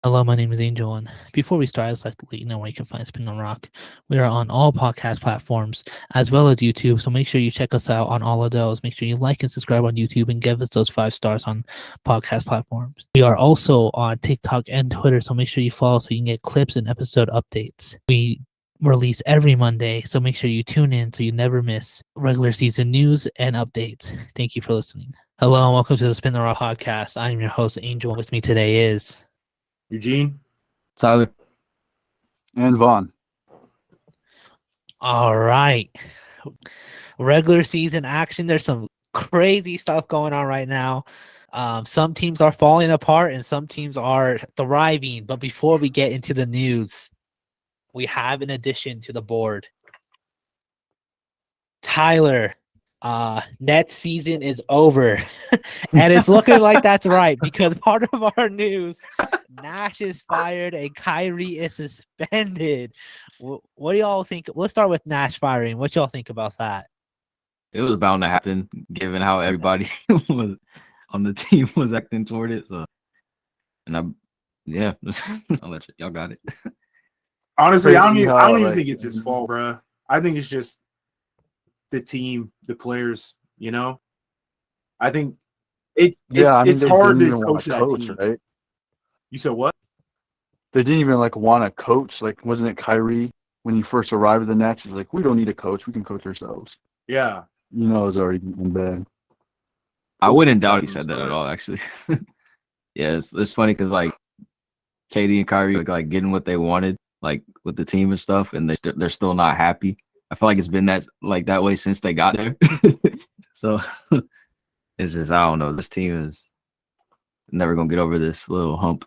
Hello, my name is Angel, and before we start, I'd like to let you know where you can find Spin on Rock. We are on all podcast platforms as well as YouTube, so make sure you check us out on all of those. Make sure you like and subscribe on YouTube and give us those 5 stars on podcast platforms. We are also on TikTok and Twitter, so make sure you follow so you can get clips and episode updates. We release every Monday, so make sure you tune in so you never miss regular season news and updates. Thank you for listening. Hello, and welcome to the Spin the Rock podcast. I'm your host, Angel. With me today is Eugene? Tyler. And Vaughn. all right. Regular season action. There's some crazy stuff going on right now. Some teams are falling apart and some teams are thriving. But before we get into the news, we have an addition to the board. Tyler, Nets season is over. And it's looking like that's right because part of our news, Nash is fired and Kyrie is suspended. What do y'all think? Let's start with Nash firing. What y'all think about that? It was bound to happen given how everybody was on the team was acting toward it. So, and I'll let y'all got it. Honestly, I Crazy don't even how, think it's his fault, bro. I think it's just the team, the players, you know? I think it's they hard didn't to even coach wanna that team. right? You said what? They didn't even want to coach. Like, wasn't it Kyrie when he first arrived at the Nets? He's like, we don't need a coach. We can coach ourselves. Yeah. You know, it was already in bed. I wouldn't doubt he said that at all, actually. Yeah, it's funny because like KD and Kyrie like getting what they wanted, like with the team and stuff, and they're still not happy. I feel like it's been that way since they got there. So it's just I don't know. This team is never gonna get over this little hump.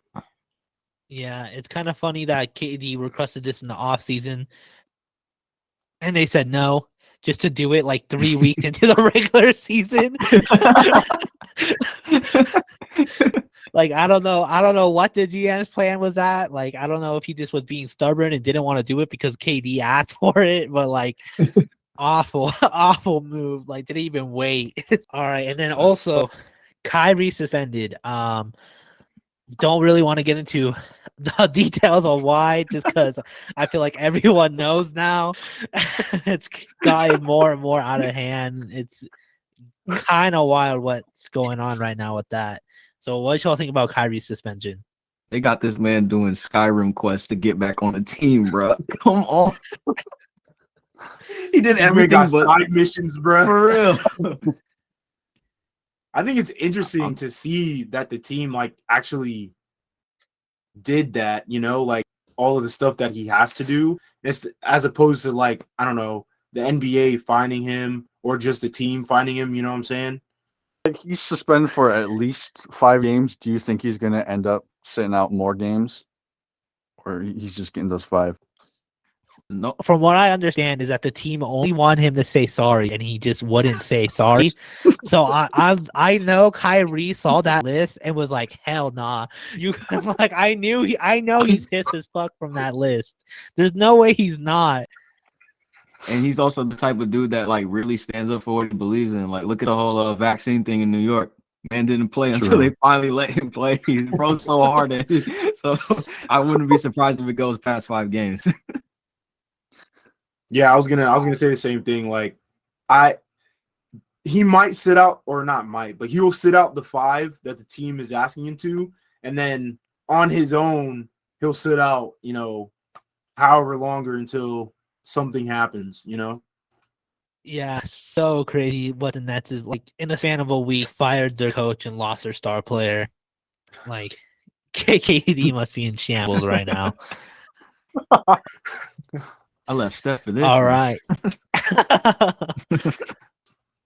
Yeah, it's kind of funny that KD requested this in the offseason and they said no just to do it like 3 weeks into the regular season. Like, I don't know what the GM's plan was at. Like, I don't know if he just was being stubborn and didn't want to do it because KD asked for it, but like awful move. Like, didn't even wait. All right, and then also Kyrie suspended. Don't really want to get into the details on why, just because I feel like everyone knows now. It's gotten more and more out of hand. It's kind of wild what's going on right now with that. So what y'all think about Kyrie's suspension? They got this man doing Skyrim quests to get back on the team, bro. Come on. He did everything got but side missions, bro. for real. I think it's interesting to see that the team like actually did that, you know, like all of the stuff that he has to do, as opposed to like, I don't know, the NBA finding him or just the team finding him, you know what I'm saying? Like, he's suspended for at least 5 games. Do you think he's going to end up sitting out more games? Or he's just getting those 5? No, From what I understand is that the team only want him to say sorry and he just wouldn't say sorry. So I know Kyrie saw that list and was like, hell nah. Like, I know he's pissed as fuck from that list. There's no way he's not. and he's also the type of dude that like really stands up for what he believes in. Like, look at the whole vaccine thing in New York. Man didn't play until True. they finally let him play. He's broke so hard at it. So I wouldn't be surprised if it goes past 5 games. Yeah, I was gonna say the same thing. Like, he might sit out, or not might, but he will sit out the 5 that the team is asking him to, and then on his own, he'll sit out, you know, however longer until something happens, you know? Yeah, so crazy what the Nets is like in the span of a week, fired their coach and lost their star player. Like, KD must be in shambles right now. I left Steph for this. All right.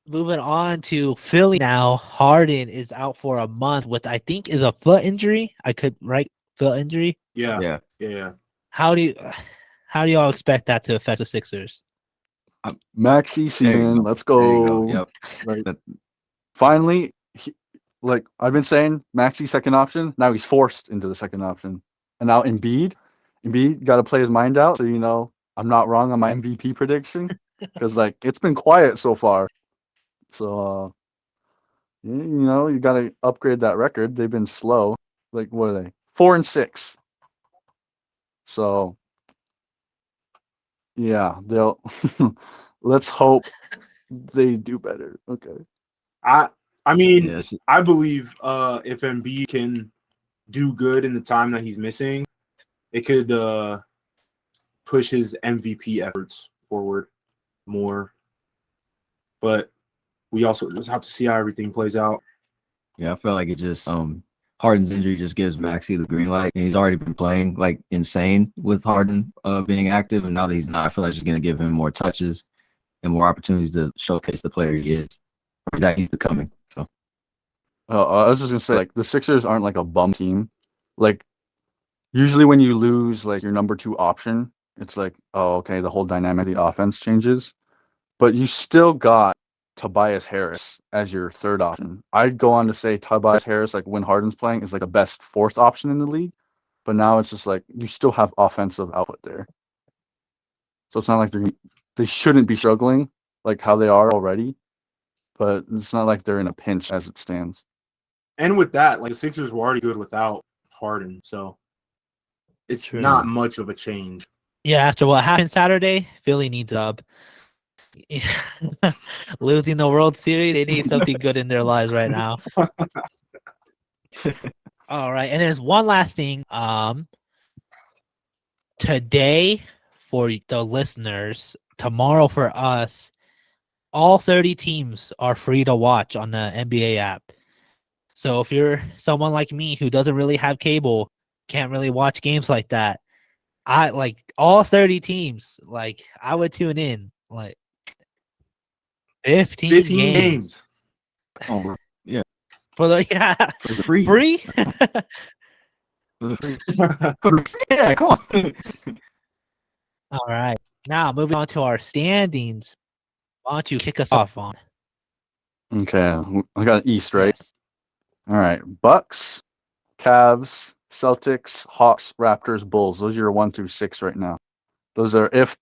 Moving on to Philly now. Harden is out for a month with, I think, is a foot injury. Foot injury. Yeah. How do y'all expect that to affect the Sixers? Maxi There you season. go. Let's There you go. go. Yep. Right. That- Finally, like I've been saying, Maxi second option. Now he's forced into the second option. And now Embiid got to play his mind out. So, you know, I'm not wrong on my MVP prediction because like it's been quiet so far. So, you know, you got to upgrade that record. They've been slow. Like, what are they? 4-6. So yeah, they'll let's hope they do better. Okay. I mean, Yeah, I believe if Embiid can do good in the time that he's missing, it could push his MVP efforts forward more. But we also just have to see how everything plays out. I felt like it just Harden's injury just gives Maxey the green light, and he's already been playing like insane with Harden being active, and now that he's not, I feel like it's going to give him more touches and more opportunities to showcase the player he is or that he's becoming. So I was just gonna say, like, the Sixers aren't like a bum team. Like, usually when you lose like your number 2 option, it's like, oh, okay, the whole dynamic of the offense changes. But you still got Tobias Harris as your 3rd option. I'd go on to say Tobias Harris, like when Harden's playing, is like a best 4th option in the league. But now it's just like you still have offensive output there. So it's not like they shouldn't be struggling like how they are already. But it's not like they're in a pinch as it stands. And with that, like the Sixers were already good without Harden, so it's True. not much of a change. Yeah, after what happened Saturday, Philly needs up. Losing the World Series, they need something good in their lives right now. All right, and there's one last thing. Today for the listeners, tomorrow for us, all 30 teams are free to watch on the NBA app. So if you're someone like me who doesn't really have cable, can't really watch games like that, I like all 30 teams. Like I would tune in. Like 15 games. oh yeah, For the for free. free? For free. Yeah, come on. All right. Now moving on to our standings. Why don't you kick us off on? Okay, I got East, right? Yes. All right, Bucks, Cavs, Celtics, Hawks, Raptors, Bulls. Those are your 1 through 6 right now. Those are if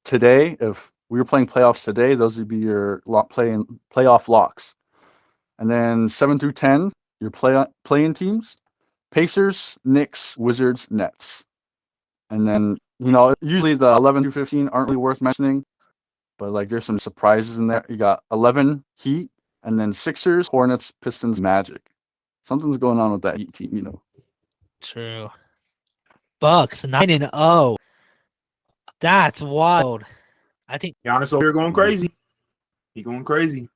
we were playing playoffs today, those would be your playoff locks. And then 7 through 10, your play-in teams: Pacers, Knicks, Wizards, Nets. And then usually the 11 through 15 aren't really worth mentioning, but like there's some surprises in there. You got 11 Heat, and then Sixers, Hornets, Pistons, Magic. Something's going on with that Heat team, True. Bucks 9-0. That's wild. I think Giannis over here going crazy. He going crazy.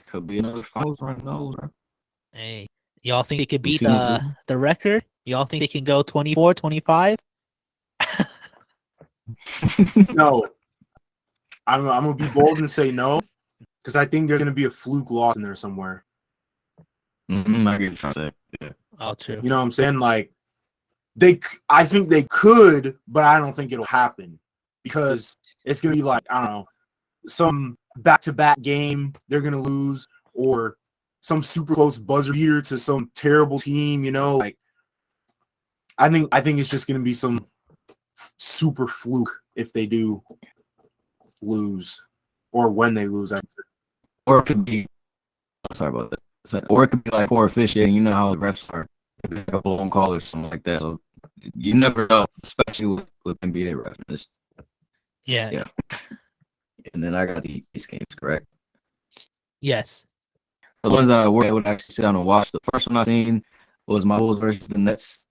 Could be another finals right now. hey, y'all think they could You beat seen it, dude? the record? Y'all think they can go 24, 25? No, I'm gonna be bold and say no, because I think there's gonna be a fluke loss in there somewhere. I get what you're trying to say. Yeah. Oh, true. You know what I'm saying? Like I think they could, but I don't think it'll happen because it's gonna be like, I don't know, some back-to-back game they're gonna lose, or some super close buzzer beater to some terrible team. Like I think it's just gonna be some super fluke if they do lose, or when they lose. I say. Or it could be. Sorry about that. Or it could be like poor officiating. You know how the refs are. It could be a blown call or something like that. So you never know, especially with NBA refs. Yeah. And then I got these games correct. Yes. The ones that I would actually sit down and watch. The first one I seen was my Bulls versus the Nets.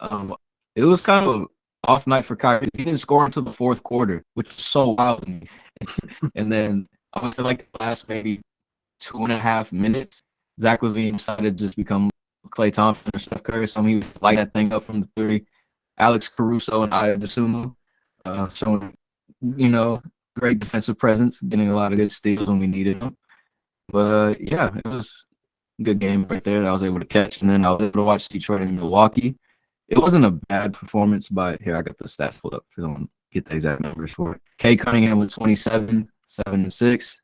It was kind of an off night for Kyrie. He didn't score until the 4th quarter, which was so wild to me. And then I would say like the last maybe 2.5 minutes, Zach LaVine decided to just become Klay Thompson or Steph Curry. So he would light that thing up from the 3. Alex Caruso and Aya DeSumo showing, great defensive presence, getting a lot of good steals when we needed them. But yeah, it was a good game right there that I was able to catch. And then I was able to watch Detroit and Milwaukee. It wasn't a bad performance, but here I got the stats pulled up if you don't get the exact numbers for it. Kay Cunningham with 27, 7-6.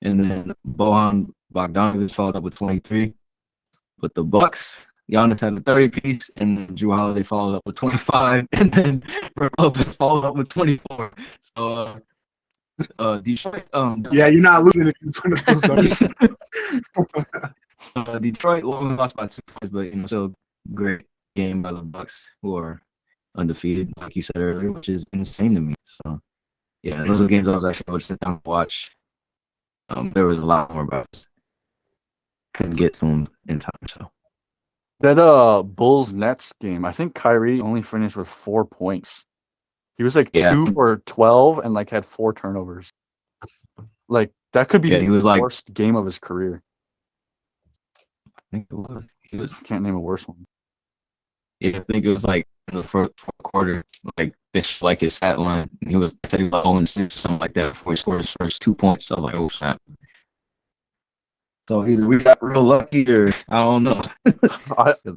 And then Bojan Bogdanovic followed up with 23. But the Bucks, Giannis had a 30-piece, and then Drew Holiday followed up with 25, and then Brook Lopez followed up with 24. So Detroit. Yeah, you're not losing if you put up those numbers. Detroit lost by 2 points, but still great. game by the Bucks, who are undefeated, like you said earlier, which is insane to me. So yeah, those are games I was actually able to sit down and watch. There was a lot more, but I just couldn't get to them in time. So That Bulls Nets game, I think Kyrie only finished with 4 points. He was like Yeah. 2 for 12 and like had 4 turnovers. Like that could be Yeah, he was the like, worst game of his career. I think it was. He was. Can't name a worse one. Yeah, I think it was like in the fourth quarter, like this, like his stat line. He was said he was like 0-6 or something like that before he scored his first 2 points. I was like, oh snap. So either we got real lucky or I don't know.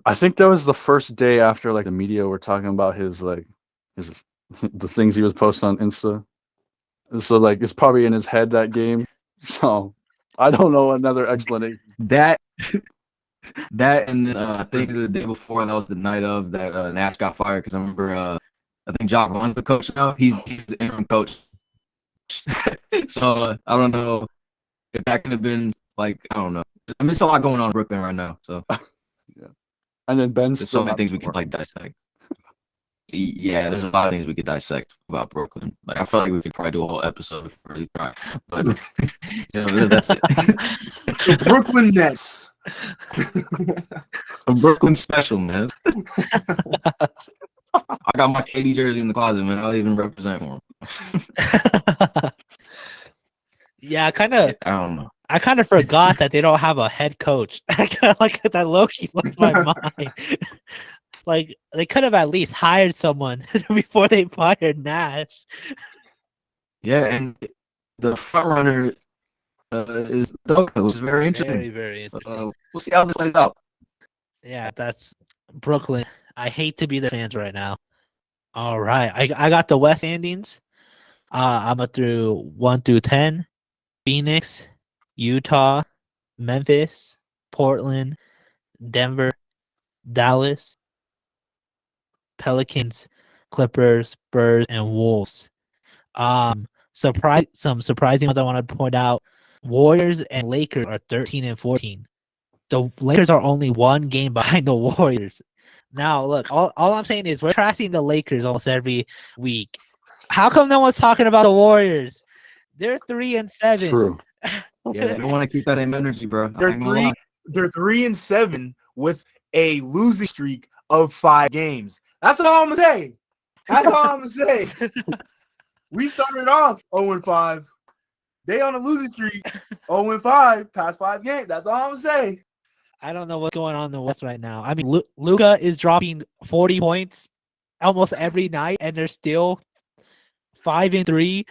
I think that was the first day after like the media were talking about his the things he was posting on Insta. So like it's probably in his head that game. So I don't know another explanation. That and then I think the day before, that was the night of that Nash got fired because I remember I think Jock Vaughn's the coach now. He's the interim coach. So I don't know if that could have been like, I don't know. I mean, there's a lot going on in Brooklyn right now. So Yeah. And then Ben's there's still so many not things we scoring. could like dissect. Yeah, there's a lot of things we could dissect about Brooklyn. Like I feel like we could probably do a whole episode if we really try. But that's it. The Brooklyn Nets. A Brooklyn special, man. I got my KD jersey in the closet, man. I'll even represent for him. Yeah, I don't know. I kind of forgot that they don't have a head coach. I kind of like that low-key left my mind. Like they could have at least hired someone before they fired Nash. Yeah, and the front runner is Doka, which is very interesting. Very, very interesting. We'll see how this plays out. Yeah, that's Brooklyn. I hate to be the fans right now. All right, I got the West standings. I'm up through 1 through 10. Phoenix, Utah, Memphis, Portland, Denver, Dallas, Pelicans, Clippers, Spurs, and Wolves. Some surprising ones I want to point out. Warriors and Lakers are 13 and 14. The Lakers are only 1 game behind the Warriors. Now, look, all I'm saying is we're trashing the Lakers almost every week. How come no one's talking about the Warriors? They're 3 and 7. True. Yeah, they don't want to keep that same energy, bro. They're 3 and 7 with a losing streak of 5 games. That's all I'm gonna say. That's all I'm gonna say. We started off 0 and 5. They on a losing streak, 0 and 5, past 5 games. That's all I'm gonna say. I don't know what's going on in the West right now. I mean, Luka is dropping 40 points almost every night, and they're still 5 and 3.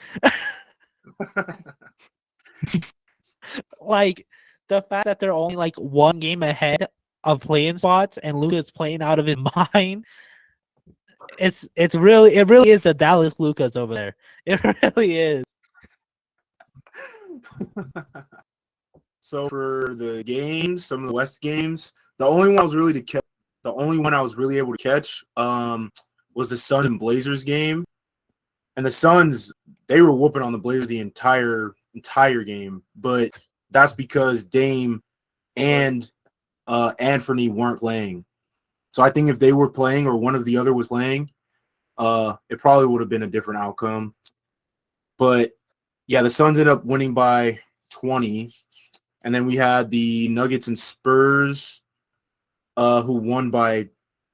Like the fact that they're only like 1 game ahead of playing spots, and Luka is playing out of his mind. It really is the Dallas Lucas over there. It really is. So for the games, some of the West games, the only one I was really able to catch was the Suns and Blazers game. And the Suns, they were whooping on the Blazers the entire game, but that's because Dame and Anthony weren't playing. So I think if they were playing or one of the other was playing, it probably would have been a different outcome. But yeah, the Suns ended up winning by 20. And then we had the Nuggets and Spurs, the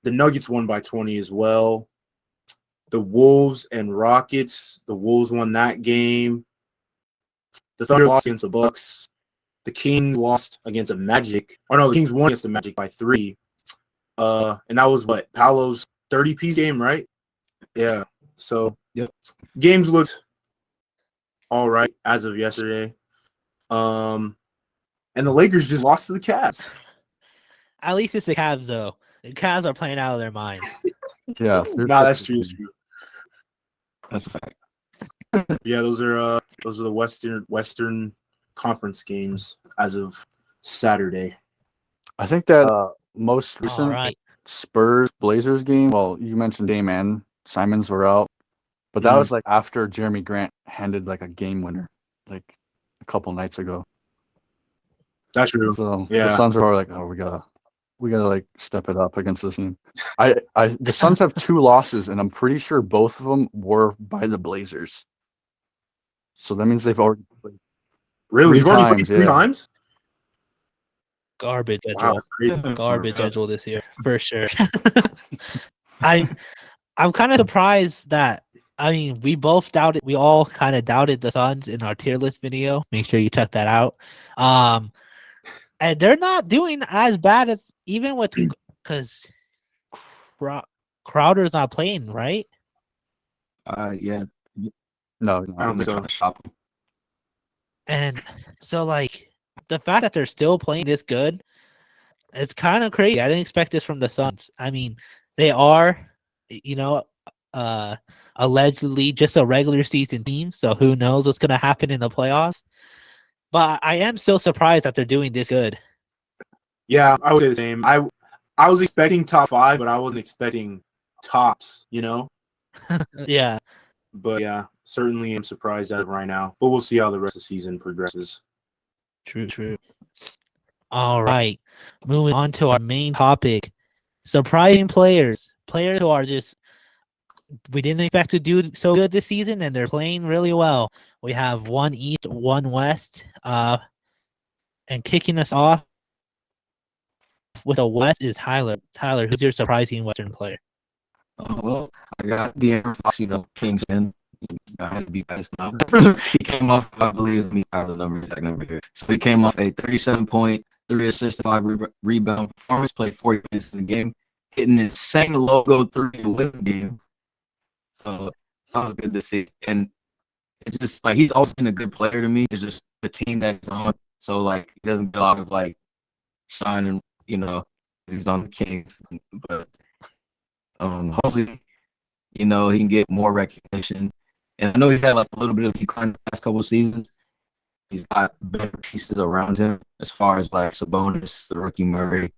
Nuggets won by 20 as well. The Wolves and Rockets, the Wolves won that game. The Thunder lost against the Bucks. The Kings lost against the Magic. The Kings won against the Magic by 3. And that was what? Paolo's 30-piece game, right? Yeah. So yep. Games looked all right as of yesterday. And the Lakers just lost to the Cavs. At least it's the Cavs, though. The Cavs are playing out of their minds. Yeah. That's true. That's a fact. Yeah, those are the Western Conference games as of Saturday. I think that most recent Right. Spurs Blazers game. Well, you mentioned Dame and Simons were out, but that was like after Jeremy Grant handed like a game winner, like a couple nights ago. That's true. So yeah, the Suns were like, "Oh, we gotta we gotta like step it up against this team. The Suns have 2 losses, and I'm pretty sure both of them were by the Blazers. So that means they've already played Really? 3 You've already played times. 3 Yeah. times? Garbage Wow, schedule. that's crazy. Garbage schedule this year for sure. I'm kind of surprised that we all kind of doubted the Suns in our tier list video. Make sure you check that out. And they're not doing as bad as even with because Crowder's not playing, right? Yeah. No, I don't They're think so. trying to stop him. And so like the fact that they're still playing this good, it's kind of crazy. I didn't expect this from the Suns. I mean, they are, you know, allegedly just a regular season team, so who knows what's gonna happen in the playoffs. But I am still surprised that they're doing this good. Yeah, I would say the same. I was expecting top 5, but I wasn't expecting tops, you know? Yeah. But yeah, certainly am surprised as of right now. But we'll see how the rest of the season progresses. True. All right. Moving on to our main topic. Surprising players. Players who are just we didn't expect to do so good this season and they're playing really well. We have one East, one West. And kicking us off with the West is Tyler. Tyler, who's your surprising Western player? Well, I got De'Aaron Fox, Kingsman. I had to be fast now. He came off, I believe, let me have the exact number here. So he came off a 37-point, 3 assists, 5 rebound performance, played 40 minutes in the game, hitting his same logo 3 to win the game. So that was good to see. And it's just like he's always been a good player to me. It's just the team that he's on. So like he doesn't get a lot of like shining, he's on the Kings. But hopefully, he can get more recognition. And I know he's had like a little bit of decline the past couple of seasons. He's got better pieces around him as far as like Sabonis, the rookie Murray,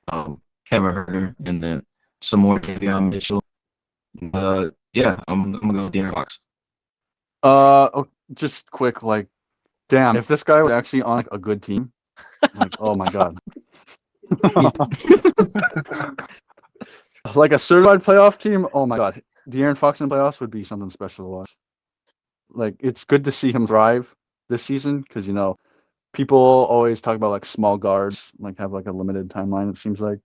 Kevin Herter, and then some more Davion Mitchell. Yeah, I'm gonna go with De'Aaron Fox. Just quick, like, damn, if this guy was actually on like a good team, like, oh my god, like a certified playoff team, oh my god, De'Aaron Fox in playoffs would be something special to watch. Like, it's good to see him thrive this season because people always talk about like small guards like have like a limited timeline, it seems like.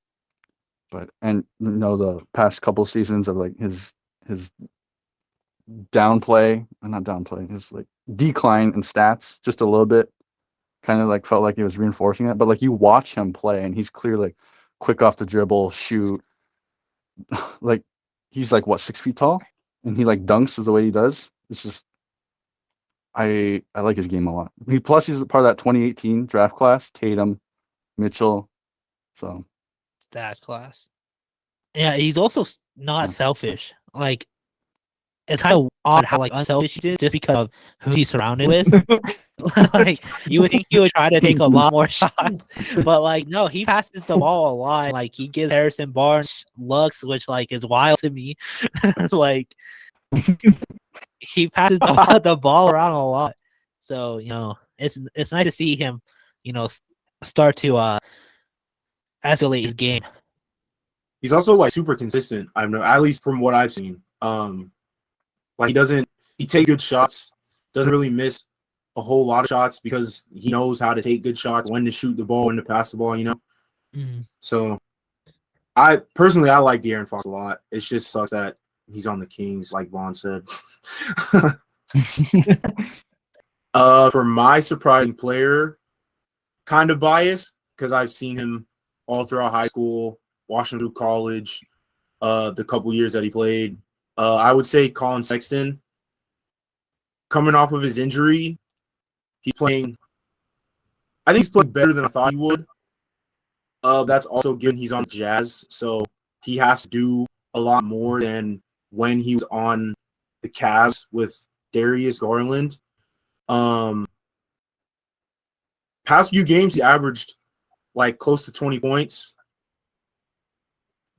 But the past couple seasons of like his his like decline in stats just a little bit, kind of like felt like he was reinforcing it. But like you watch him play and he's clearly quick off the dribble, shoot. Like he's like what, 6 feet tall, and he like dunks the way he does. It's just I like his game a lot. Plus he's a part of that 2018 draft class, Tatum, Mitchell. So Stats class. Yeah, he's also not selfish. Like it's kind of odd how like unselfish he is just because of who he's surrounded with. Like you would think he would try to take a lot more shots, but like no, he passes the ball a lot. Like he gives Harrison Barnes looks, which like is wild to me. Like he passes the ball around a lot. So it's nice to see him, start to escalate his game. He's also like super consistent. I know, at least from what I've seen. Like he takes good shots, doesn't really miss a whole lot of shots because he knows how to take good shots, when to shoot the ball, when to pass the ball, Mm-hmm. So I like De'Aaron Fox a lot. It just sucks that he's on the Kings, like Vaughn said. For my surprising player, kind of biased because I've seen him all throughout high school, watching him through college, the couple years that he played. I would say Colin Sexton. Coming off of his injury, I think he's playing better than I thought he would. That's also given he's on the Jazz, so he has to do a lot more than when he was on the Cavs with Darius Garland. Past few games, he averaged like close to 20 points.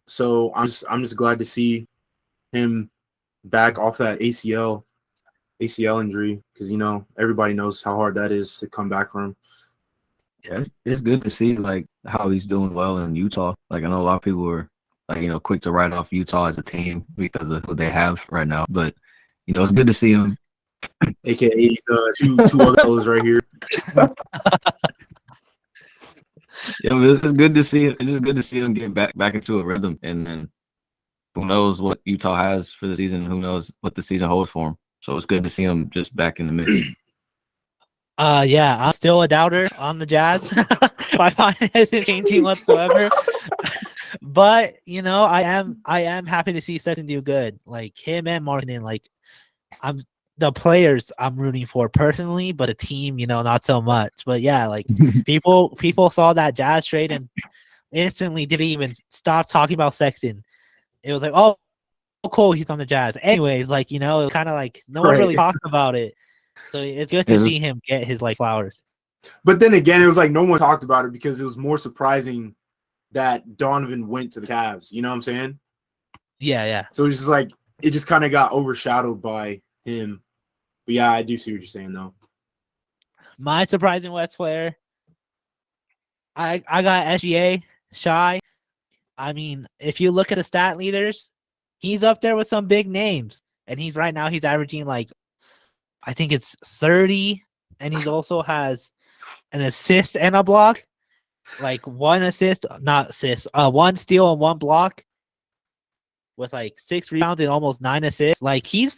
So I'm just glad to see him back off that ACL injury because everybody knows how hard that is to come back from. Yeah, it's good to see like how he's doing well in Utah. Like I know a lot of people were like quick to write off Utah as a team because of what they have right now, but it's good to see him. AKA two other fellas right here. Yeah, but it's good to see. It's just good to see him get back into a rhythm, and then who knows what Utah has for the season? Who knows what the season holds for him? So it's good to see him just back in the mix. Yeah, I'm still a doubter on the Jazz. My mind isn't changing whatsoever. But I am happy to see Sexton do good. Like him and Martin, like I'm the players I'm rooting for personally, but the team, not so much. But yeah, like people saw that Jazz trade and instantly didn't even stop talking about Sexton. It was like, oh, cool, he's on the Jazz. Anyways, like it was kind of like no one really talked about it. So it's good to see him get his like flowers. But then again, it was like no one talked about it because it was more surprising that Donovan went to the Cavs. You know what I'm saying? Yeah. So it's just like it just kind of got overshadowed by him. But yeah, I do see what you're saying though. My surprising West player, I got SGA Shy. I mean, if you look at the stat leaders, he's up there with some big names, and he's averaging like I think it's 30, and he's also has an assist and a block, like one assist, not assist, one steal and one block, with like 6 rebounds and almost 9 assists. Like he's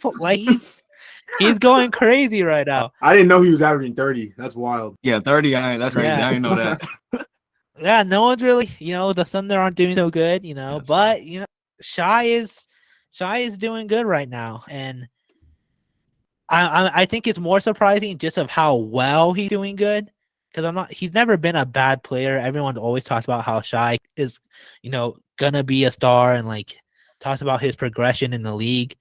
going crazy right now. I didn't know he was averaging 30. That's wild. Yeah, 30. That's crazy. Yeah. I didn't know that. Yeah, no one's really, the Thunder aren't doing so good, but Shy is doing good right now, and I think it's more surprising just of how well he's doing good, because he's never been a bad player. Everyone always talks about how Shy is, gonna be a star and like talks about his progression in the league,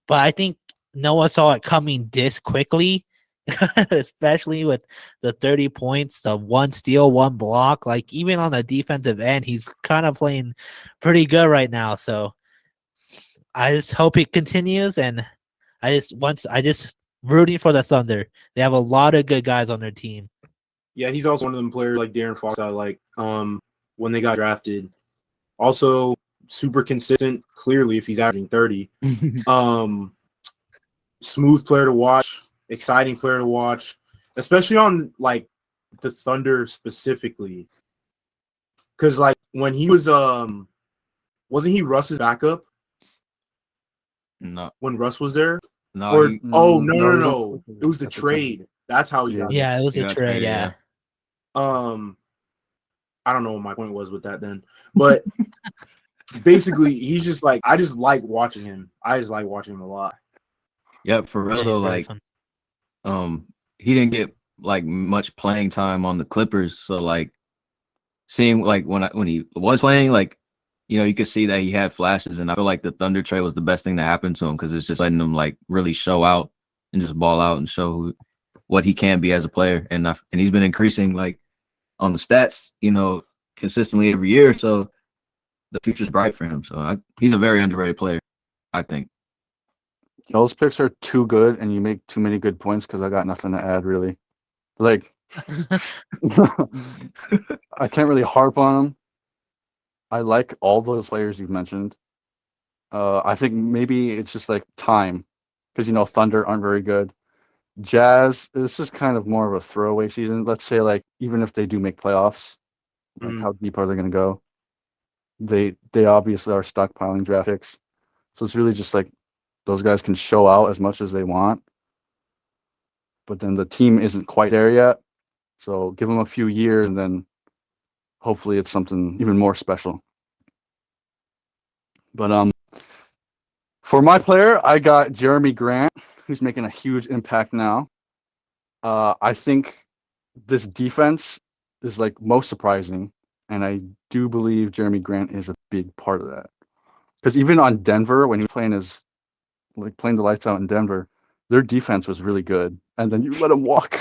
but I think no one saw it coming this quickly. Especially with the 30 points, the 1 steal, 1 block. Like even on the defensive end, he's kind of playing pretty good right now. So I just hope it continues, and I just rooting for the Thunder. They have a lot of good guys on their team. Yeah, he's also one of them players like Darren Fox I like when they got drafted. Also super consistent, clearly if he's averaging 30. Smooth player to watch. Exciting player to watch, especially on like the Thunder specifically, because like when he was wasn't he Russ's backup? No, when Russ was there. no. Or no, it was the trade. That's how he got. Yeah, it was a trade. Yeah. I don't know what my point was with that then, but basically he's just like I just like watching him. I just like watching him a lot. Yeah, for real though, like. He didn't get like much playing time on the Clippers, so like seeing like when he was playing, like you could see that he had flashes, and I feel like the Thunder trade was the best thing that happened to him because it's just letting him like really show out and just ball out and show what he can be as a player, and he's been increasing like on the stats, consistently every year, so the future's bright for him. So he's a very underrated player, I think. Those picks are too good, and you make too many good points because I got nothing to add, really. Like, I can't really harp on them. I like all those players you've mentioned. I think maybe it's just like time because, Thunder aren't very good. Jazz, this is kind of more of a throwaway season. Let's say, like, even if they do make playoffs, like, how deep are they going to go? They obviously are stockpiling draft picks. So it's really just like, those guys can show out as much as they want, but then the team isn't quite there yet. So give them a few years, and then hopefully it's something even more special. But for my player, I got Jeremy Grant, who's making a huge impact now. I think this defense is like most surprising, and I do believe Jeremy Grant is a big part of that. Because even on Denver, when he was playing the lights out in Denver, their defense was really good, and then you let him walk.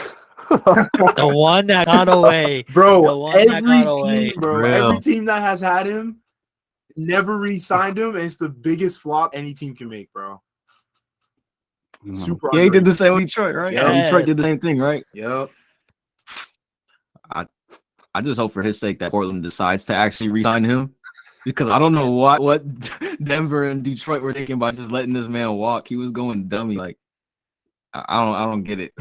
The one that got away, bro. Every team that has had him never re-signed him, and it's the biggest flop any team can make, bro. Super. Yeah, he did the same with Detroit, right? Yeah, Detroit did the same thing, right? Yep. I just hope for his sake that Portland decides to actually re-sign him, because I don't know what Denver and Detroit were thinking about just letting this man walk. He was going dummy. Like I don't get it.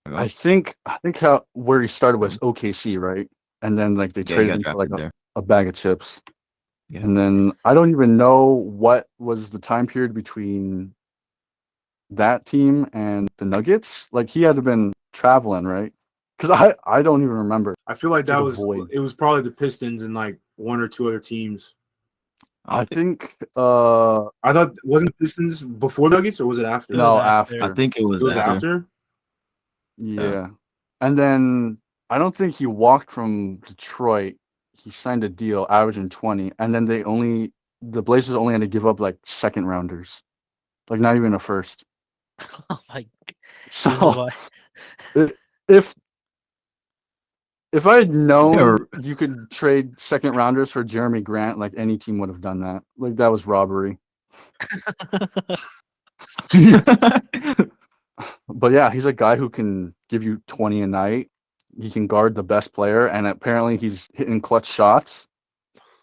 I think how where he started was OKC, right? And then like they Yeah, he traded got him for like drafted there. a bag of chips. Yeah. And then I don't even know what was the time period between that team and the Nuggets. Like he had to been traveling, right? Because I don't even remember. I feel like It's like that a was void. it was probably the Pistons and like one or two other teams. I think I thought wasn't the Pistons before Nuggets or was it after? It was no, after. I think it was It was after. after. yeah. And then I don't think he walked from Detroit. He signed a deal averaging 20, and then the Blazers only had to give up like second rounders. Like not even a first. Oh my! So if I had known Yeah. you could trade second rounders for Jeremy Grant, like any team would have done that. Like that was robbery. But yeah, he's a guy who can give you 20 a night. He can guard the best player, and apparently he's hitting clutch shots.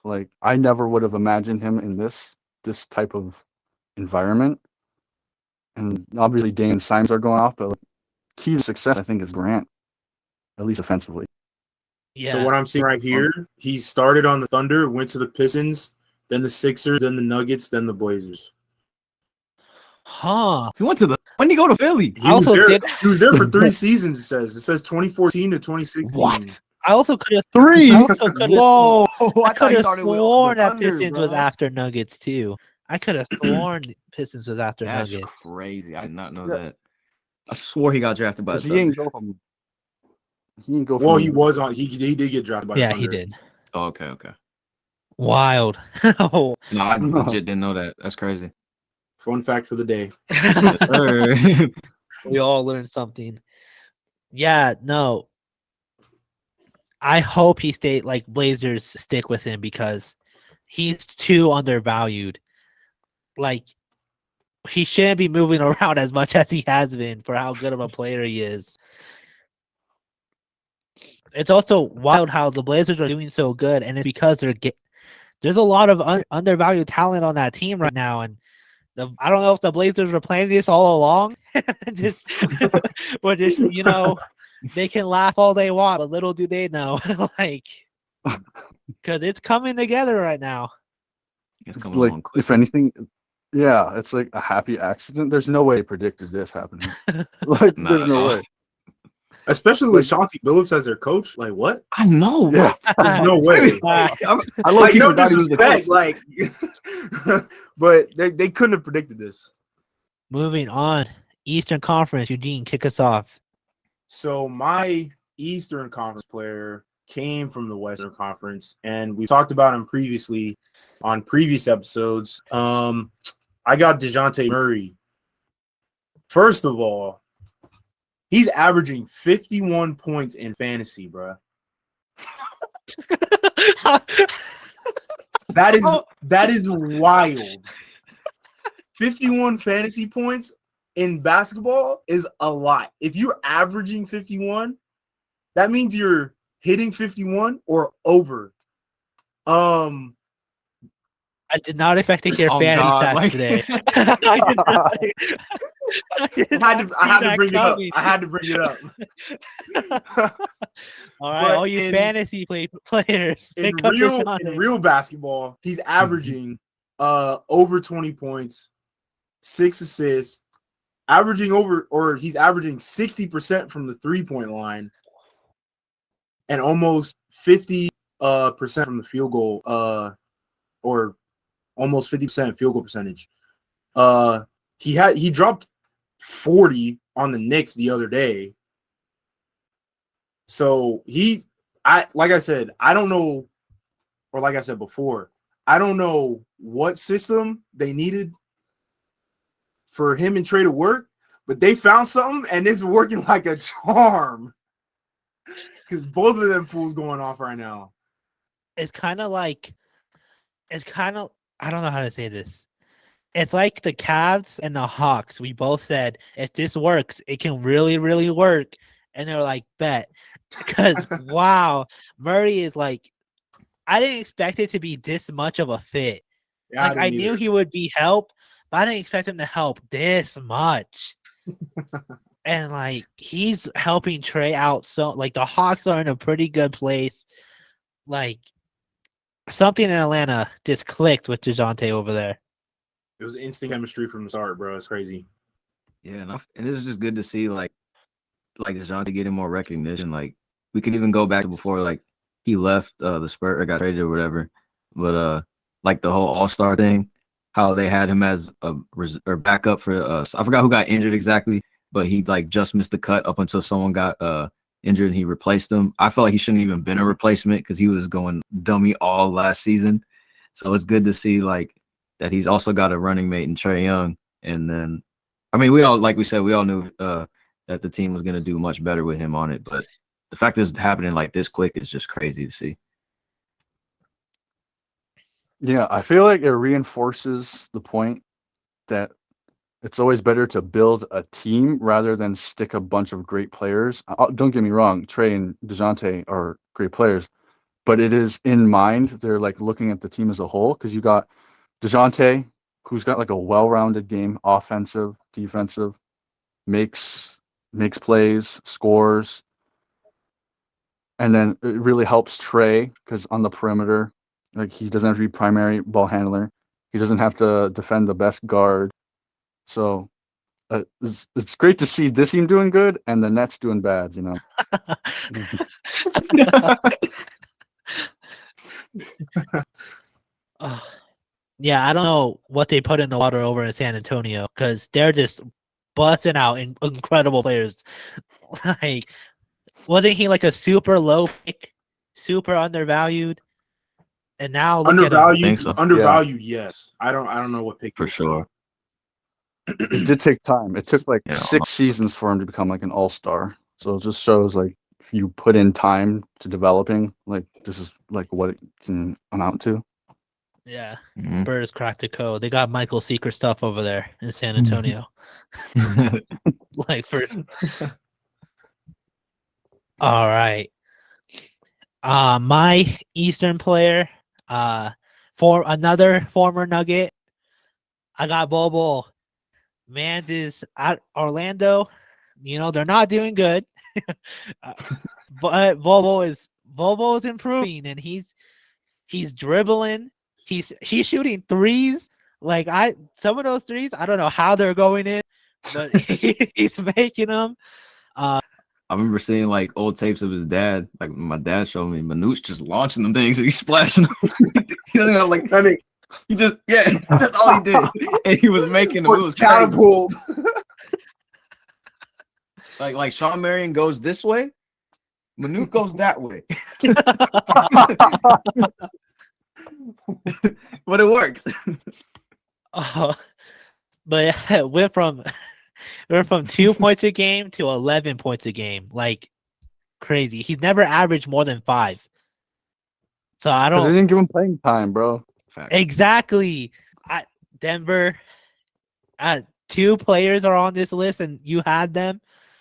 Like I never would have imagined him in this type of environment. And obviously Dane and Simons are going off, but like, key to success I think is Grant, at least offensively. Yeah. So what I'm seeing right here, he started on the Thunder, went to the Pistons, then the Sixers, then the Nuggets, then the Blazers. Huh. He went to the when did he go to Philly? I also did. He was there for 3 seasons. It says 2014 to 2016. What? I also could have. Three. I also could have. Whoa! I could have thought it was sworn the that Thunder, Pistons was bro. after Nuggets too. I could have sworn Pistons was after That's Nuggets. crazy. I did not know Yeah. that. I swore he got drafted by the Because he Thunder. didn't go from. He didn't go from. Well, he was on. He did get drafted by the Yeah, Thunder. he did. Oh, okay. Wild. No, I legit didn't know that. That's crazy. Fun fact for the day. Yes, sir. We all learned something. Yeah, no. I hope he stayed like Blazers stick with him because he's too undervalued. Like he shouldn't be moving around as much as he has been for how good of a player he is. It's also wild how the Blazers are doing so good, and it's because there's a lot of undervalued talent on that team right now, and I don't know if the Blazers were planning this all along. just, or just they can laugh all they want, but little do they know, like, because it's coming together right now. It's coming Like along quick. if anything, yeah, it's like a happy accident. There's no way he predicted this happening. Like Not there's at no all. way. Especially with Chauncey Billups as their coach. Like what? I know. Yeah. There's no way. I I love Like no forgot he was the disrespect. coach. Like, but they couldn't have predicted this. Moving on, Eastern Conference. Eugene, kick us off. So my Eastern Conference player came from the Western Conference, and we talked about him previously on previous episodes. I got DeJounte Murray. First of all, he's averaging 51 points in fantasy, bro. That is wild. 51 fantasy points in basketball is a lot. If you're averaging 51, that means you're hitting 51 or over. I did not expect to hear fantasy God, stats like- today. I had to bring it up. I had to bring it up. All right, But all you in- fantasy players, In pick up in real basketball, he's averaging over 20 points, 6 assists, he's averaging 60% from the 3-point line and almost 50% from the field goal or almost 50% field goal percentage. He dropped 40 on the Knicks the other day. So like I said, I don't know, or like I said before, I don't know what system they needed for him and Trey to work, but they found something and it's working like a charm. Because both of them fools going off right now. It's kind of I don't know how to say this. It's like the Cavs and the Hawks. We both said if this works, it can really, really work. And they're like, bet. Because wow, Murray is like, I didn't expect it to be this much of a fit. Yeah, Like I didn't knew either. he would be help, but I didn't expect him to help this much. And like he's helping Trey out, so like the Hawks are in a pretty good place. Like something in Atlanta just clicked with DeJounte over there. It was instant chemistry from the start, bro. It's crazy. Yeah, and it's just good to see like DeJounte getting more recognition. Like we can even go back to before like he left the Spurs or got traded or whatever. But like the whole All-Star thing, how they had him as a or backup for I forgot who got injured exactly, but he like just missed the cut up until someone got injured and he replaced him. I felt like he shouldn't even been a replacement because he was going dummy all last season. So it's good to see like that he's also got a running mate in Trae Young. And then I mean we all like we said, we all knew that the team was going to do much better with him on it. But the fact that it's happening like this quick is just crazy to see. Yeah, I feel like it reinforces the point that it's always better to build a team rather than stick a bunch of great players. Don't get me wrong, Trey and DeJounte are great players, but it is in mind. They're like looking at the team as a whole because you got DeJounte, who's got like a well-rounded game, offensive, defensive, makes plays, scores, and then it really helps Trey because on the perimeter, like he doesn't have to be primary ball handler. He doesn't have to defend the best guard. So it's great to see this team doing good and the Nets doing bad. You know. Yeah, I don't know what they put in the water over in San Antonio because they're just busting out incredible players. Like, wasn't he like a super low pick, super undervalued? And now look at him. I think so. Undervalued, yes. I don't know what pick For sure. It did take time. It took like 6 seasons for him to become like an all-star. So it just shows like if you put in time to developing, like this is like what it can amount to. Yeah, Mhm. Spurs cracked the code. They got Michael's secret stuff over there in San Antonio. Like for all right. My Eastern player, for another former Nugget, I got Bobo. Man, is at Orlando. You know they're not doing good, but Bobo is improving, and he's dribbling. He's shooting threes. Like some of those threes, I don't know how they're going in, but he's making them. I remember seeing like old tapes of his dad. Like my dad showed me Manute just launching them things and he's splashing them. He doesn't know, like he just that's all he did. And he was making them. It was catapult. Like Sean Marion goes this way, Manute goes that way. But it works. But yeah, we're from 2 points a game to 11 points a game. Like crazy. He's never averaged more than 5. So I Because they don't didn't give him playing time, bro. exactly. Denver, 2 players are on this list, and you had them.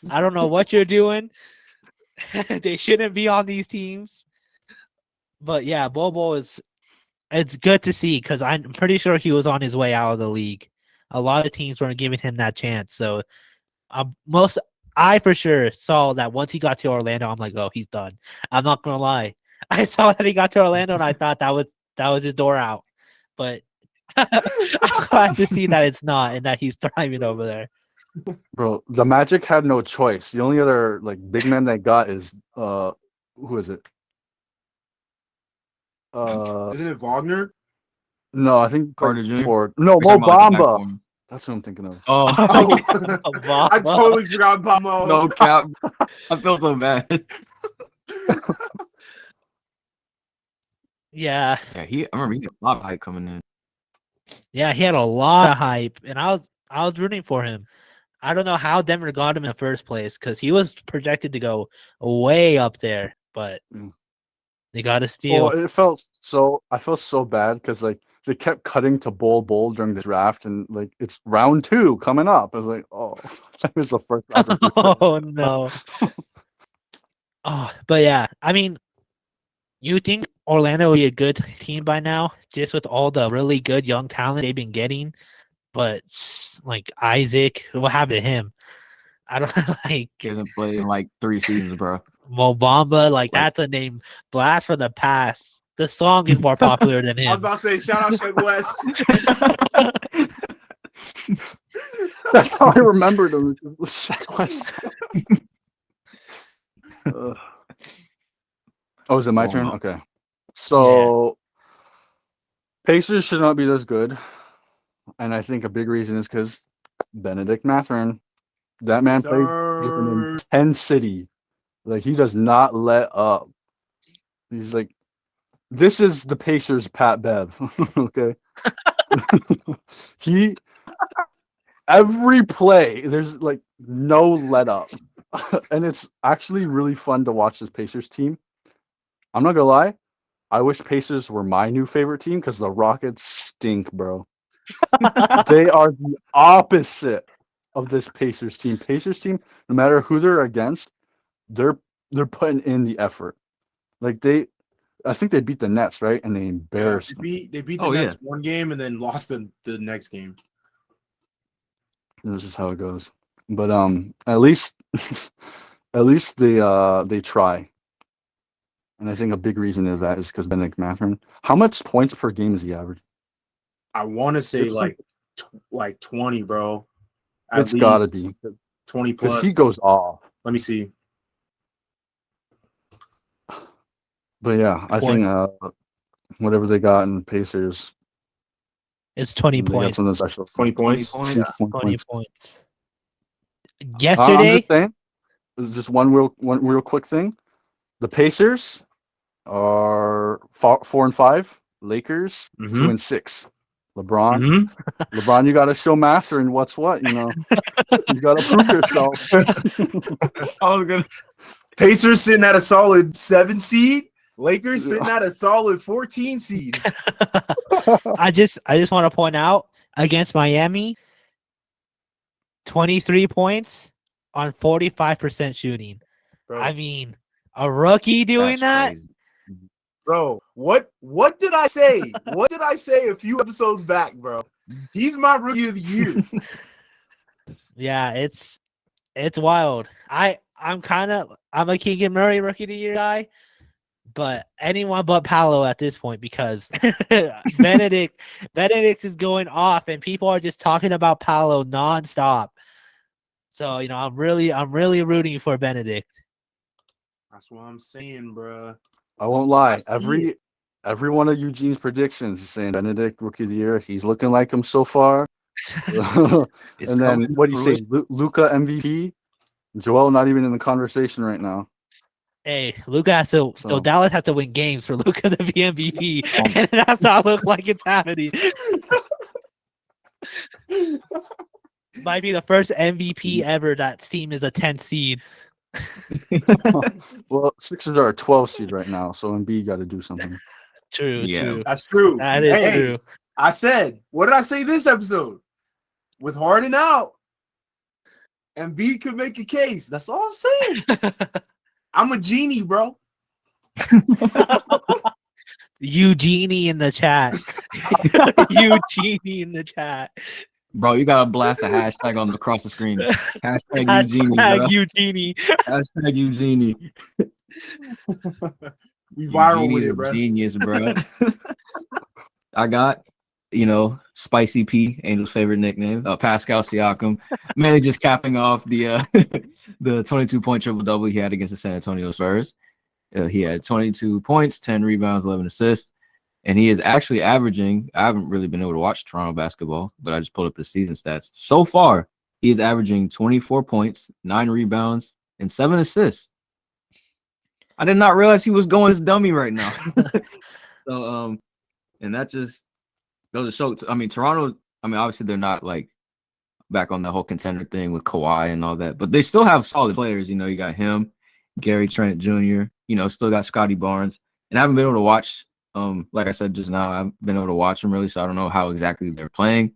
I don't know what you're doing. They shouldn't be on these teams. But yeah, Bobo it's good to see because I'm pretty sure he was on his way out of the league. A lot of teams weren't giving him that chance. So I for sure saw that once he got to Orlando, I'm like, oh, he's done. I'm not gonna lie. I saw that he got to Orlando and I thought that was his door out. But I'm glad to see that it's not and that he's thriving over there. Bro, the Magic had no choice. The only other like big man they got is who is it? Isn't it Wagner? No, I think Carter Jr.? Ford. No, Mo Bamba. That's what I'm thinking of. Oh, I totally forgot about Mo. no cap. I feel so bad. Yeah. I remember he had a lot of hype coming in. Yeah, he had a lot of hype, and I was rooting for him. I don't know how Denver got him in the first place because he was projected to go way up there, but they got a steal. Well, I felt so bad because like they kept cutting to Bol during the draft, and like it's round 2 coming up. I was like, oh, that was the first round. Oh no. But yeah, I mean, you think Orlando would be a good team by now, just with all the really good young talent they've been getting. But like Isaac, what happened to him? I don't like He hasn't played in like 3 seasons, bro. Mobamba. Like that's a name blast from the past. The song is more popular than I was him. about to say, shout out Shug West. That's how I remembered him. Shaq West. Oh, is it my turn? Okay. So Pacers should not be this good. And I think a big reason is because Benedict Mathurin. That man plays with an intensity. Like, he does not let up. He's like, this is the Pacers Pat Bev. Okay. Every play, there's like no let up. And it's actually really fun to watch this Pacers team. I'm not gonna lie, I wish Pacers were my new favorite team because the Rockets stink, bro. They are the opposite of this Pacers team. Pacers team, no matter who they're against, they're putting in the effort. Like I think they beat the Nets, right? And they embarrassed them. They beat the Nets one game and then lost the next game. This is how it goes. But at least they try. And I think a big reason is because Benedict Mathurin. How much points per game is he average? I want to say like 20, bro. It's got to be 20 plus. Because he goes off. Let me see. But yeah, I think whatever they got in Pacers, it's 20 points. 20 points. 20 points. Yesterday, I'm just saying. Just one real quick thing. The Pacers are 4-5. Lakers 2-6. LeBron, you got to show Mathurin what's what. You know, you got to prove yourself. I was gonna. Pacers sitting at a solid 7 seed. Lakers sitting at a solid 14 seed. I just want to point out against Miami, 23 points on 45% shooting. Bro. I mean, a rookie doing that? Crazy. Bro, what did I say? What did I say a few episodes back, bro? He's my rookie of the year. Yeah, it's wild. I'm a Keegan Murray rookie of the year guy, but anyone but Paolo at this point because Benedict is going off and people are just talking about Paolo nonstop. So, you know, I'm really rooting for Benedict. That's what I'm saying, bro. I won't lie. Every one of Eugene's predictions is saying Benedict rookie of the year. He's looking like him so far. And then what do you say? Luka MVP. Joel not even in the conversation right now. Hey, Luka has to. So Dallas has to win games for Luka to be MVP, and that's not look like it's happening. Might be the first MVP ever that team is a 10th seed. Well, Sixers are a 12 seed right now, so Embiid got to do something. True. That's true. That is true. I said, what did I say this episode? With Harden out, Embiid could make a case. That's all I'm saying. I'm a genie, bro. Eugenie in the chat. Eugenie in the chat. Bro, you gotta blast a hashtag on across the screen. Hashtag Eugenie. Hashtag Eugenie. Hashtag Eugenie. We viral with it, bro. Genius, bro. I got, Spicy P, Angel's favorite nickname, Pascal Siakam, mainly just capping off the 22-point triple-double he had against the San Antonio Spurs. He had 22 points, 10 rebounds, 11 assists. And he is actually averaging, I haven't really been able to watch Toronto basketball, but I just pulled up his season stats. So far, he is averaging 24 points, 9 rebounds, and 7 assists. I did not realize he was going as dummy right now. So, and that just goes to show, Toronto, obviously they're not like back on the whole contender thing with Kawhi and all that, but they still have solid players. You got him, Gary Trent Jr., still got Scotty Barnes. And I haven't been able to watch, like I said just now, I haven't been able to watch them really, so I don't know how exactly they're playing.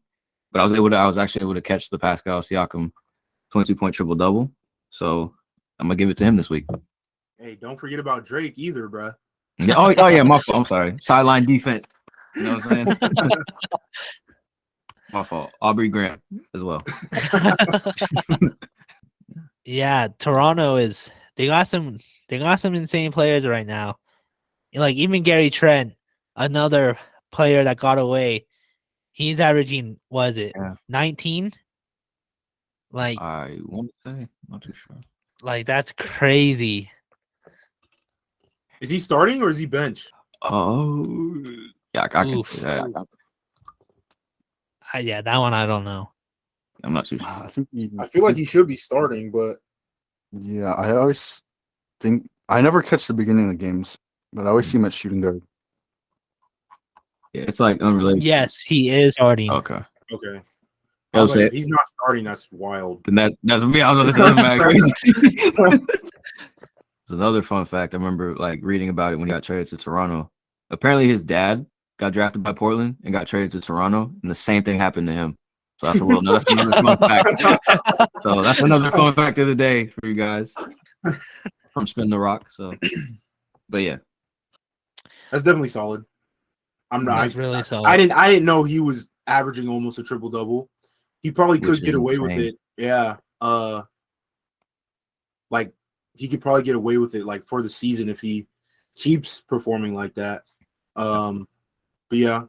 But I was actually able to catch the Pascal Siakam 22-point triple-double. So I'm going to give it to him this week. Hey, don't forget about Drake either, bruh. Yeah, oh yeah, my fault. I'm sorry. Sideline defense. You know what I'm saying? My fault. Aubrey Graham as well. Yeah, Toronto is they got some insane players right now. Like even Gary Trent, another player that got away. He's averaging, was it Yeah. 19? Like I want to say, not too sure. that's crazy. Is he starting or is he bench? Oh, yeah, I can Oof. say that. Yeah, that one I don't know. I'm not too sure. I think I feel like he should be starting, but yeah, I always think I never catch the beginning of the games, but I always see him at shooting guard. Yeah, it's like unrelated. Yes, he is starting. Okay. okay. I was Like, saying, if he's not starting, that's wild. then that's me. I was gonna say that's mad crazy. It's another fun fact. I remember like reading about it when he got traded to Toronto. Apparently, his dad got drafted by Portland and got traded to Toronto, and the same thing happened to him. So that's that's another fun fact. So that's another fun fact of the day for you guys from Spin the Rock. So, but yeah, That's definitely solid. I'm not. That's really solid. I didn't know he was averaging almost a triple double. He probably Which could is get away with insane. it. Yeah. Like he could probably get away with it like for the season if he keeps performing like that. But yeah,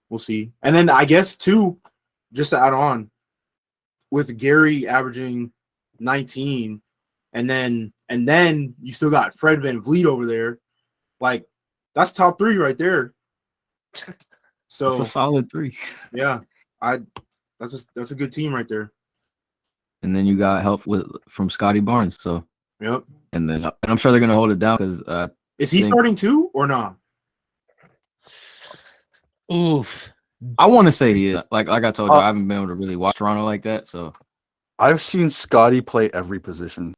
we'll see. And then I guess too, just to add on, with Gary averaging 19, and then you still got Fred VanVleet over there, like that's top 3 right there. So that's a solid 3. yeah, that's a good team right there. And then you got help from Scotty Barnes. So Yep. and I'm sure they're gonna hold it down because is he starting too or not? Oof. I want to say he is. Like I told you, I haven't been able to really watch Toronto like that. So I've seen Scotty play every position.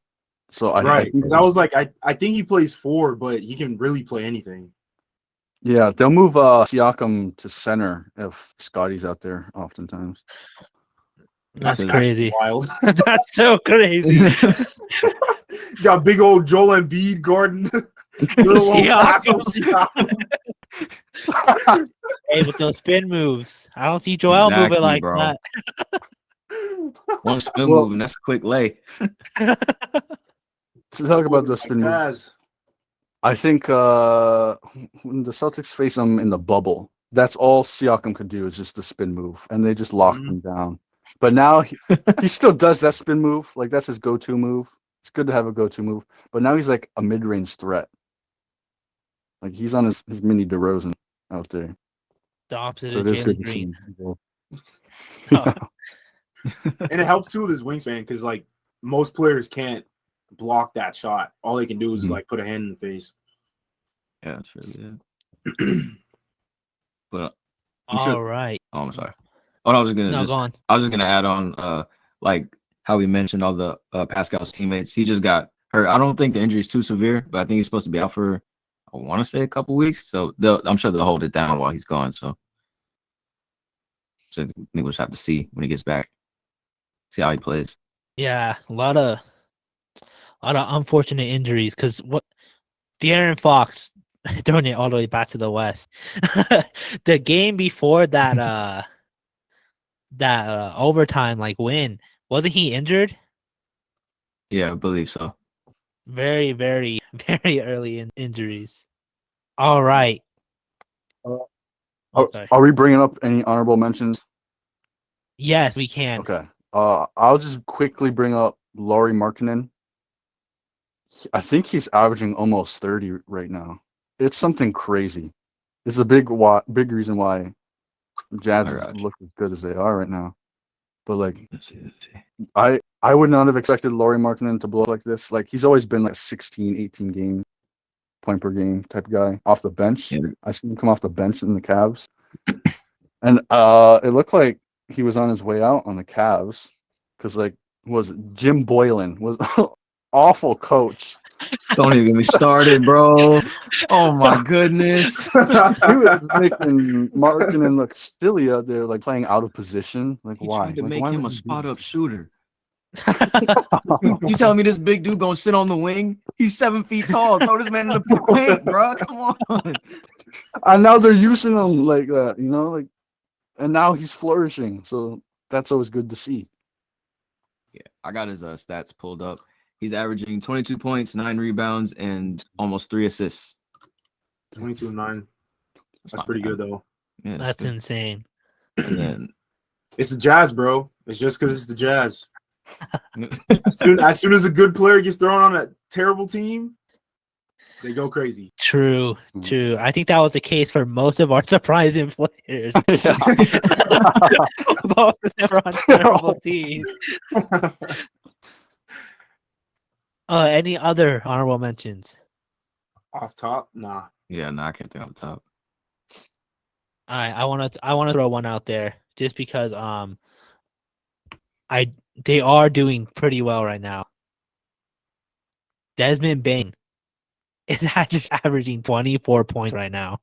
So I think I was like, I think he plays 4, but he can really play anything. yeah, they'll move Siakam to center if Scotty's out there oftentimes. That's crazy. Wild. That's so crazy. You got big old Joel Embiid guarding little old Siakam. Hey, with those spin moves, I don't see Joel moving like bro. that. One spin move and that's a quick lay. To talk about the spin move, I think when the Celtics face them in the bubble, that's all Siakam could do is just the spin move, and they just locked him down. But now he still does that spin move, like that's his go-to move. It's good to have a go-to move, but now he's like a mid-range threat. Like he's on his mini DeRozan out there. The opposite So of it is good Jalen to see Green. him. And it helps too with his wingspan because like most players can't block that shot. All they can do is like put a hand in the face. Yeah, that's really it. But All right. Oh, I'm sorry. Oh, I was Go on. I was just gonna add on like how we mentioned all the Pascal's teammates. He just got hurt. I don't think the injury is too severe, but I think he's supposed to be out for I want to say a couple weeks. So I'm sure they'll hold it down while he's gone. So we'll just have to see when he gets back. See how he plays. Yeah, a lot of unfortunate injuries because what De'Aaron Fox throwing it all the way back to the West. The game before that overtime like win, wasn't he injured? Yeah, I believe so. Very, very, very early in injuries. All right. Are we bringing up any honorable mentions? Yes, we can. Okay. I'll just quickly bring up Lauri Markkanen. I think he's averaging almost 30 right now. It's something crazy. It's a big reason why Jazz look as good as they are right now. But like, I would not have expected Lauri Markkanen to blow up like this. Like he's always been like 16, 18 game point per game type guy off the bench. Yeah. I seen him come off the bench in the Cavs, and it looked like he was on his way out on the Cavs because like Jim Boylan was awful coach. Don't even get me started, bro. Oh my goodness. He was making Markkanen look silly out there, like playing out of position. Like he why? tried to like, make why him a spot up shooter. You telling me this big dude gonna sit on the wing? He's 7 feet tall. Throw this man in the paint, bro. Come on. And now they're using him like that, like, and now he's flourishing. So that's always good to see. Yeah, I got his stats pulled up. He's averaging 22 points, 9 rebounds, and almost 3 assists. 22 and 9. That's not pretty bad. good though. Yeah, That's insane. And then It's the Jazz, bro. It's just because it's the Jazz. As soon as a good player gets thrown on a terrible team, they go crazy. True. I think that was the case for most of our surprising players. Yeah. Most of them are on terrible teams. Any other honorable mentions? Off top, nah. yeah, no, I can't think off the top. All right, I want to throw one out there just because they are doing pretty well right now. Desmond Bain is averaging 24 points right now.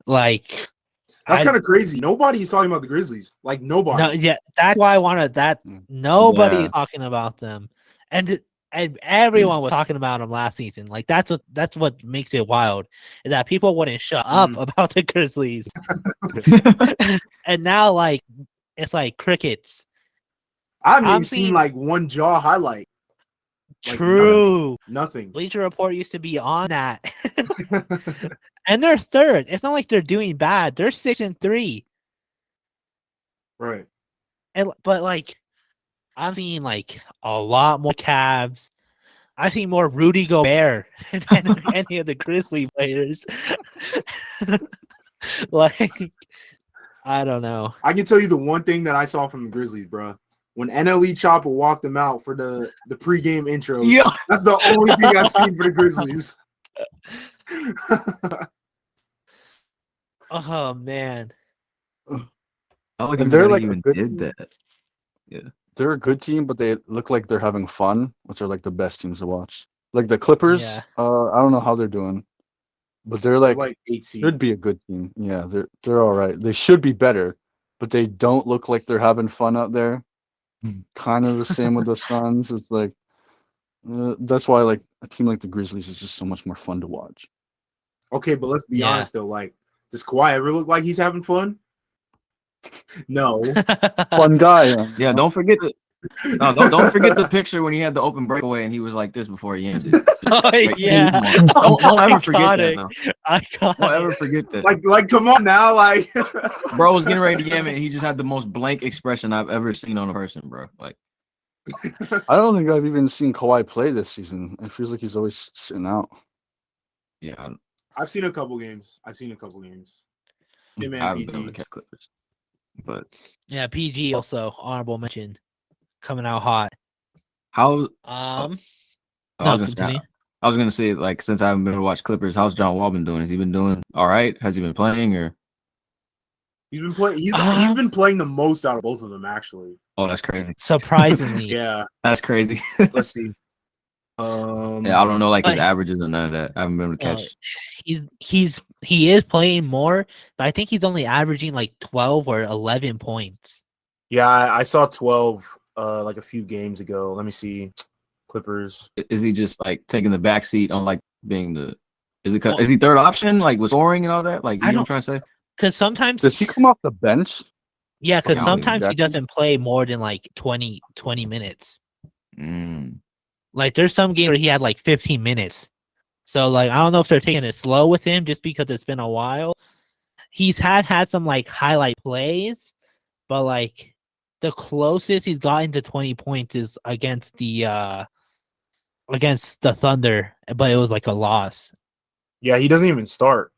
Like That's kind of crazy. Nobody's talking about the Grizzlies. Like nobody. no, yeah, that's why I wanted that. Nobody is talking about them, and everyone was talking about them last season. Like that's what makes it wild is that people wouldn't shut up about the Grizzlies, and now like it's like crickets. I haven't even seen like one jaw highlight. Like, True. Nothing. Bleacher Report used to be on that. And they're third. It's not like they're doing bad. They're 6-3. Right. But like I'm seeing like a lot more Cavs. I've seen more Rudy Gobert than any of the Grizzly players. Like I don't know. I can tell you the one thing that I saw from the Grizzlies, bro. When NLE Chopper walked them out for the pregame intros, that's the only thing I've seen for the Grizzlies. Oh man. And they're like even did that. Yeah. They're a good team, but they look like they're having fun, which are like the best teams to watch. Like the Clippers, Yeah. I don't know how they're doing, but they're like 8 seed. should be a good team. Yeah, they're all right. They should be better, but they don't look like they're having fun out there. Kind of the same with the Suns. It's like that's why like a team like the Grizzlies is just so much more fun to watch. Okay, but let's be honest though. Like, does Kawhi ever look like he's having fun? No. Fun guy. Yeah, don't forget don't forget the picture when he had the open breakaway and he was like this before he ended. Oh yeah. Don't ever forget that. No. Iconic. Don't ever forget that. Like, come on now, like. Bro was getting ready to game it. He just had the most blank expression I've ever seen on a person, bro. Like, I don't think I've even seen Kawhi play this season. It feels like he's always sitting out. yeah, I've seen a couple games. Him and I haven't been able PG. to catch Clippers, but Yeah, PG also honorable mention, coming out hot. how? No, I continue. was gonna say, like, since I haven't been able to watch Clippers, how's John Wall been doing? Has he been doing all right? Has he been playing or? He's been playing. He's been playing the most out of both of them, actually. Oh, that's crazy. Surprisingly. Yeah. That's crazy. Let's see. Yeah, I don't know, like his averages or none of that. I haven't been able to catch. He is playing more, but I think he's only averaging like 12 or 11 points. Yeah, I saw 12 like a few games ago. Let me see. Clippers. Is he just like taking the back seat on like being the? Is he third option like with scoring and all that? Like, you know what I'm trying to say? Because sometimes does he come off the bench? Yeah, because Yeah, sometimes he exactly. doesn't play more than like 20 minutes. Mm. Like there's some games where he had like 15 minutes. So like I don't know if they're taking it slow with him just because it's been a while. He's had some like highlight plays, but like the closest he's gotten to 20 points is against the Thunder, but it was like a loss. Yeah, he doesn't even start.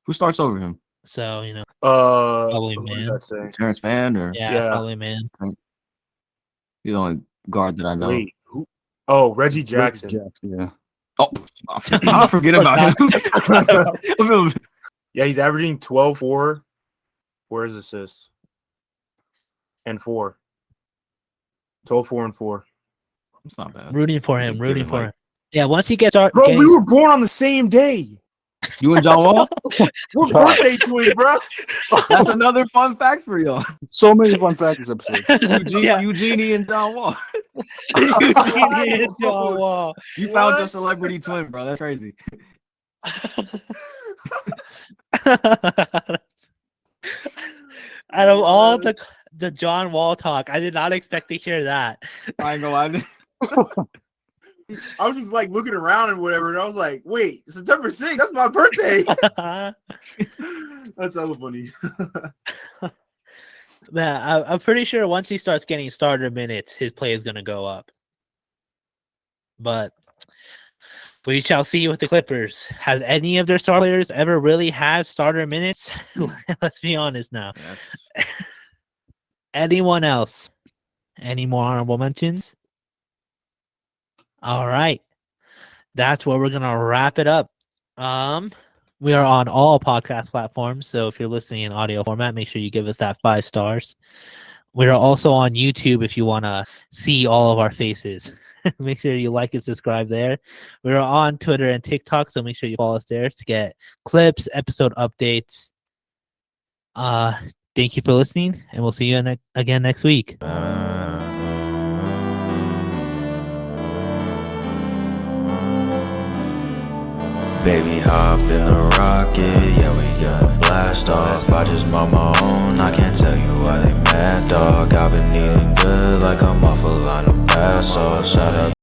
Who starts over him? So, Probably Man. What did that say? Terrence Mann or Yeah, probably Man. he's the only guard that I know. Wait, who? Oh, Reggie Jackson. Yeah. Oh, I'll forget about him. Yeah, he's averaging 12, 4. Where's his assists? And 4. 12, 4, and 4. It's not bad. Rooting for him. Give him, like- Yeah, once he gets started. Bro, we were born on the same day. You and John Wall? What birthday twins, bro? That's another fun fact for y'all. So many fun facts this episode. Yeah. Eugenie and John Wall. Eugenie and John Wall. You found your What? celebrity twin, bro. That's crazy. Out of all the John Wall talk, I did not expect to hear that. I ain't gonna lie. I was just like looking around and whatever, and I was like, wait, September 6th, that's my birthday. That's hella funny. Man, I'm pretty sure once he starts getting starter minutes, his play is going to go up. But we shall see with the Clippers. Has any of their star players ever really had starter minutes? Let's be honest now. Yeah. Anyone else? Any more honorable mentions? All right. That's where we're going to wrap it up. We are on all podcast platforms, so if you're listening in audio format, make sure you give us that 5 stars. We are also on YouTube if you want to see all of our faces. Make sure you like and subscribe there. We're on Twitter and TikTok, so make sure you follow us there to get clips, episode updates. Thank you for listening, and we'll see you again next week. Baby, hop in the rocket, yeah, we got blast off. I just mind my own, I can't tell you why they mad, dog. I've been eating good like I'm off a line of bath sauce. Shout out